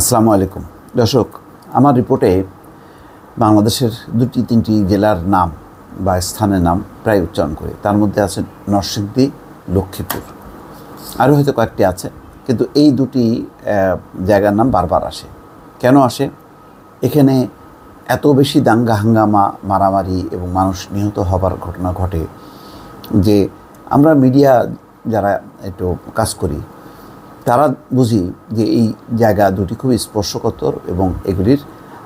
আসসালামু আলাইকুম দর্শক, আমার রিপোর্টে বাংলাদেশের দুটি তিনটি জেলার নাম বা স্থানের নাম প্রায় উচ্চারণ করি। তার মধ্যে আছে নরসিংদী, লক্ষ্মীপুর, আরও হয়তো কয়েকটি আছে, কিন্তু এই দুটি জায়গার নাম বারবার আসে। কেন আসে? এখানে এত বেশি দাঙ্গা হাঙ্গামা, মারামারি এবং মানুষ নিহত হবার ঘটনা ঘটে যে আমরা মিডিয়া যারা একটু কাজ করি তারা বুঝি যে এই জায়গা দুটি খুবই স্পর্শকাতর এবং এগুলির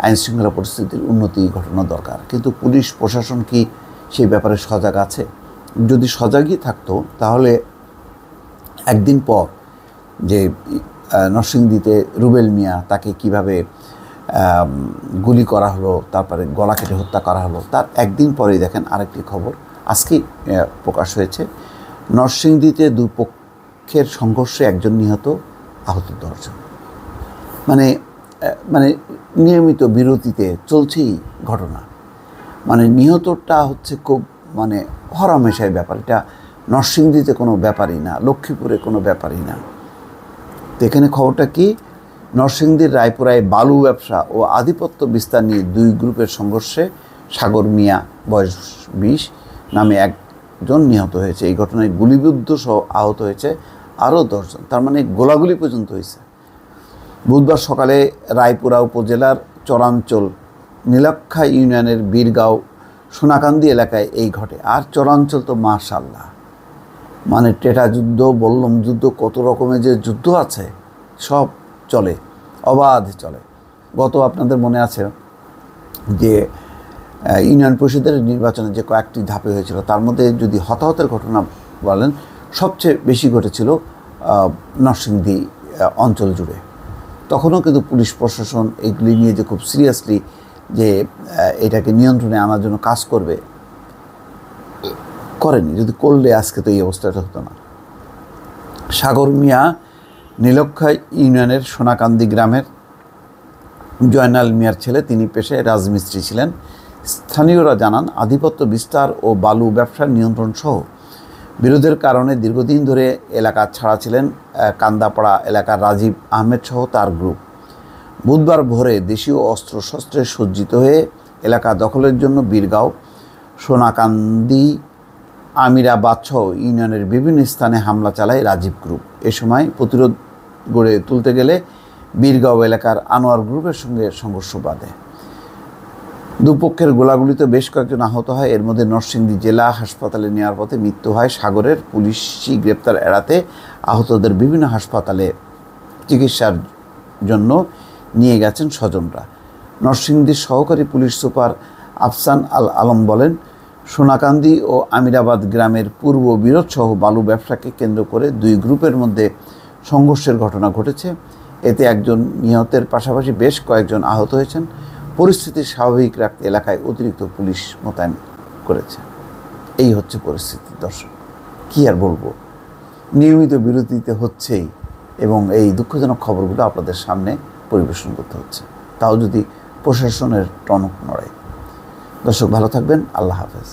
আইনশৃঙ্খলা পরিস্থিতির উন্নতি ঘটানো দরকার। কিন্তু পুলিশ প্রশাসন কি সেই ব্যাপারে সজাগ আছে? যদি সজাগই থাকতো তাহলে একদিন পর যে নরসিংদীতে রুবেল মিয়া, তাকে কিভাবে গুলি করা হলো, তারপরে গলা কেটে হত্যা করা হলো, তার একদিন পরেই দেখেন আরেকটি খবর আজকেই প্রকাশ হয়েছে। নরসিংদীতে দুপক্ষের সংঘর্ষে একজন নিহত, আহত 10 জন। মানে নিয়মিত বিরতিতে চলছেই ঘটনা। নিহতটা হচ্ছে খুব হরহামেশাই ব্যাপার। এটা নরসিংদীতে কোনো ব্যাপারই না, লক্ষ্মীপুরে কোনো ব্যাপারই না। তো এখানে খবরটা কি? নরসিংদীর রায়পুরায় বালু ব্যবসা ও আধিপত্য বিস্তার নিয়ে দুই গ্রুপের সংঘর্ষে সাগর মিয়া, বয়স 20, নামে একজন নিহত হয়েছে। এই ঘটনায় গুলিবিদ্ধ সহ আহত হয়েছে আরও 10 জন। তার গোলাগুলি পর্যন্ত হয়েছে। বুধবার সকালে রায়পুরা উপজেলার চরাঞ্চল নীলক্ষা ইউনিয়নের বীরগাঁও সোনাকান্দি এলাকায় এই ঘটে। আর চরাঞ্চল তো মাশাআল্লাহ, টেটা যুদ্ধ, বল্লম যুদ্ধ, কত রকমের যে যুদ্ধ আছে সব চলে, অবাধে চলে। আপনাদের মনে আছে যে ইউনিয়ন পরিষদের নির্বাচনে যে কয়েকটি ধাপে হয়েছিল, তার মধ্যে যদি হতাহতের ঘটনা বলেন, সবচেয়ে বেশি ঘটেছিল নরসিংদী অঞ্চল জুড়ে। তখনও কিন্তু পুলিশ প্রশাসন এগুলি নিয়ে যে খুব সিরিয়াসলি যে এটাকে নিয়ন্ত্রণে আনার জন্য কাজ করবে, করেনি। যদি করলে আজকে তো এই অবস্থাটা হতো না। সাগর মিয়া নীলক্ষা ইউনিয়নের সোনাকান্দি গ্রামের জয়নাল মিয়ার ছেলে। তিনি পেশায় রাজমিস্ত্রি ছিলেন। স্থানীয়রা জানান, আধিপত্য বিস্তার ও বালু ব্যবসার নিয়ন্ত্রণ সহ বিরোধের কারণে দীর্ঘদিন ধরে এলাকা ছাড়া ছিলেন কান্দাপাড়া এলাকার রাজীব আহমেদ সহ তার গ্রুপ। বুধবার ভোরে দেশীয় অস্ত্রশস্ত্রে সজ্জিত হয়ে এলাকা দখলের জন্য বীরগাঁও, সোনাকান্দি, আমিরাবাদ সহ ইউনিয়নের বিভিন্ন স্থানে হামলা চালায় রাজীব গ্রুপ। এ সময় প্রতিরোধ গড়ে তুলতে গেলে বীরগাঁও এলাকার আনোয়ার গ্রুপের সঙ্গে সংঘর্ষ বাধে। দুপক্ষের গোলাগুলিতে বেশ কয়েকজন আহত হয়। এর মধ্যে নরসিংদী জেলা হাসপাতালে নেওয়ার পথে মৃত্যু হয় সাগরের। পুলিশি গ্রেপ্তার এড়াতে আহতদের বিভিন্ন হাসপাতালে চিকিৎসার জন্য নিয়ে গেছেন স্বজনরা। নরসিংদীর সহকারী পুলিশ সুপার আফসান আল আলম বলেন, সোনাকান্দি ও আমিরাবাদ গ্রামের পূর্ব বিরোধসহ বালু ব্যবসাকে কেন্দ্র করে দুই গ্রুপের মধ্যে সংঘর্ষের ঘটনা ঘটেছে। এতে একজন নিহতের পাশাপাশি বেশ কয়েকজন আহত হয়েছেন। পরিস্থিতি স্বাভাবিক রাখতে এলাকায় অতিরিক্ত পুলিশ মোতায়েন করেছে। এই হচ্ছে পরিস্থিতি। দর্শক, কী আর বলবো, নিয়মিত বিরতিতে হচ্ছেই এবং এই দুঃখজনক খবরগুলো আপনাদের সামনে পরিবেশন করতে হচ্ছে, তাও যদি প্রশাসনের টনক নড়ে। দর্শক, ভালো থাকবেন। আল্লাহ হাফেজ।